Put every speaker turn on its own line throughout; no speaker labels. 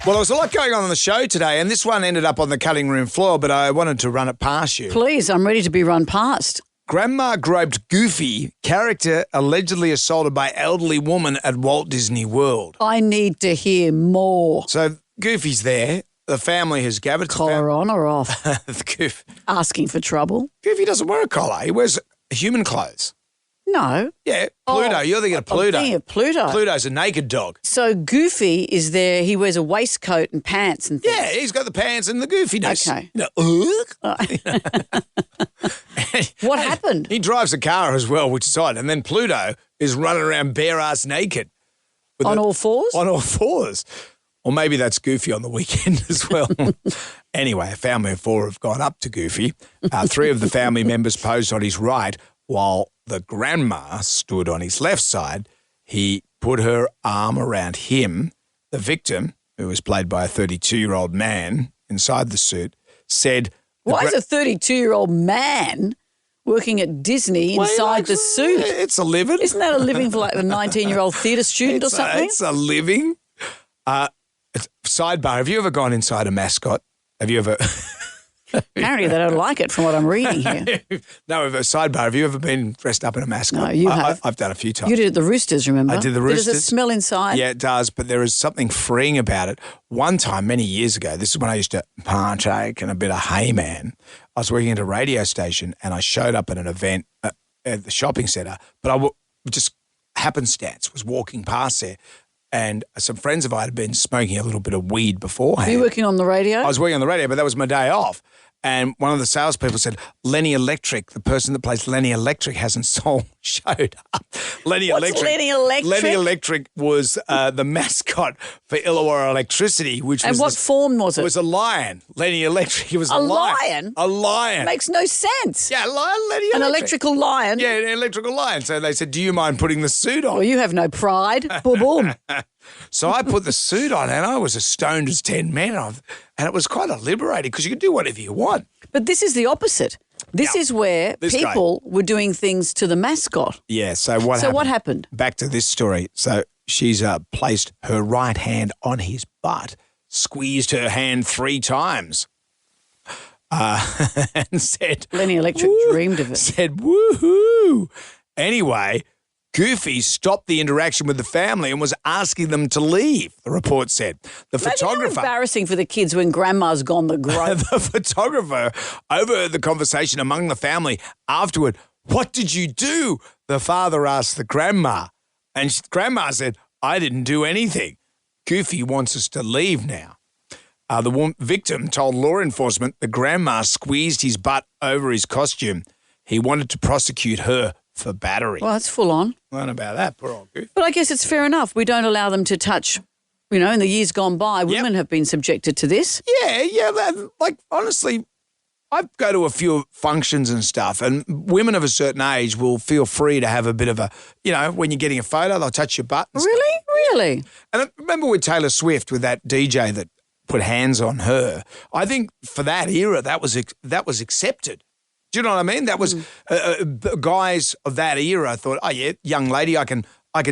Well, there was a lot going on the show today, and this one ended up on the cutting room floor, but I wanted to run it past you.
Please, I'm ready to be run past.
Grandma groped Goofy, character allegedly assaulted by elderly woman at Walt Disney World.
I need to hear more.
So Goofy's there. The family has gathered.
Collar on or off? Asking for trouble?
Goofy doesn't wear a collar. He wears human clothes.
No.
Yeah, Pluto. You're thinking of Pluto.
I'm thinking of Pluto.
Pluto's a naked dog.
So Goofy is there. He wears a waistcoat and pants and things.
Yeah, he's got the pants and the goofiness.
Okay. What happened?
He drives a car as well, which is odd. And then Pluto is running around bare-ass naked.
On all fours?
On all fours. Or maybe that's Goofy on the weekend as well. Anyway, a family of 4 have gone up to Goofy. 3 of the family members posed on his right, while the grandma stood on his left side. He put her arm around him. The victim, who was played by a 32-year-old man inside the suit, said...
Why is a 32-year-old man working at Disney inside the suit?
It's a living.
Isn't that a living for like a 19-year-old theatre student or something?
It's a living. Sidebar, have you ever gone inside a mascot? Have you ever...
Apparently they don't like it from what I'm reading here.
No, sidebar, have you ever been dressed up in a mascot?
No, you have.
I've done a few times.
You did it at the Roosters, remember?
I did the Roosters.
Does it smell inside?
Yeah, it does, but there is something freeing about it. One time, many years ago, this is when I used to partake in a bit of Hey-Man. I was working at a radio station and I showed up at an event at the shopping centre, but I just happenstance was walking past there. And some friends of mine had been smoking a little bit of weed beforehand.
Were you working on the radio?
I was working on the radio, but that was my day off. And one of the salespeople said, Lenny Electric, the person that plays Lenny Electric hasn't showed up.
What's Lenny Electric?
Lenny Electric was the mascot for Illawarra Electricity, which was...
And what form was it?
It was a lion. Lenny Electric. He was a
lion.
A lion.
Makes no sense.
Yeah, Lenny Electric.
An electrical lion?
Yeah, an electrical lion. So they said, do you mind putting the suit on?
Well, you have no pride. Boom, boom.
So I put the suit on and I was as stoned as 10 men. And it was kind of liberating because you could do whatever you want.
But this is the opposite. This is where people were doing things to the mascot.
Yeah, so what happened?
So what happened?
Back to this story. So she's placed her right hand on his butt, squeezed her hand 3 times and said...
Lenny Electric dreamed of it.
Said, woohoo. Anyway... Goofy stopped the interaction with the family and was asking them to leave, the report said. The photographer...
How embarrassing for the kids when grandma's gone the grope.
The photographer overheard the conversation among the family. Afterward, what did you do? The father asked the grandma. And grandma said, I didn't do anything. Goofy wants us to leave now. The victim told law enforcement the grandma squeezed his butt over his costume. He wanted to prosecute her for battery.
Well, that's full on.
Learn about that, poor old Goofy.
But I guess it's fair enough. We don't allow them to touch, in the years gone by, women have been subjected to this.
Yeah. Like, honestly, I go to a few functions and stuff, and women of a certain age will feel free to have a bit of a, when you're getting a photo, they'll touch your butt and stuff.
Really?
And I remember with Taylor Swift, with that DJ that put hands on her, I think for that era, that was accepted. Do you know what I mean? That was guys of that era thought, oh yeah, young lady, I can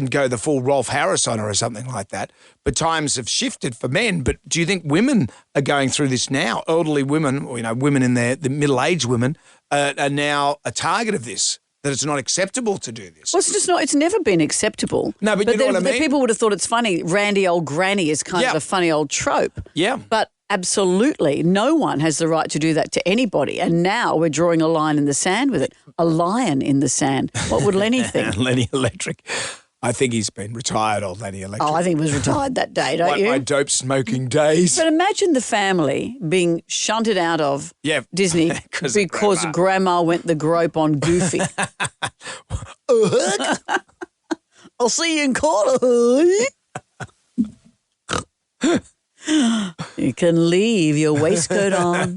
go the full Rolf Harris on her or something like that. But times have shifted for men. But do you think women are going through this now? Elderly women, or women in the middle-aged women are now a target of this. That it's not acceptable to do this.
Well, it's just not. It's never been acceptable.
No, but you know what I mean?
People would have thought it's funny. Randy old granny is kind of a funny old trope.
Yeah.
But absolutely, no one has the right to do that to anybody. And now we're drawing a line in the sand with it. A lion in the sand. What would Lenny think?
Lenny Electric. I think he's been retired, old Lenny Electric.
Oh, I think he was retired that day, don't you?
My dope smoking days.
But imagine the family being shunted out of Disney because grandma went the grope on Goofy. I'll see you in court. You can leave your waistcoat on.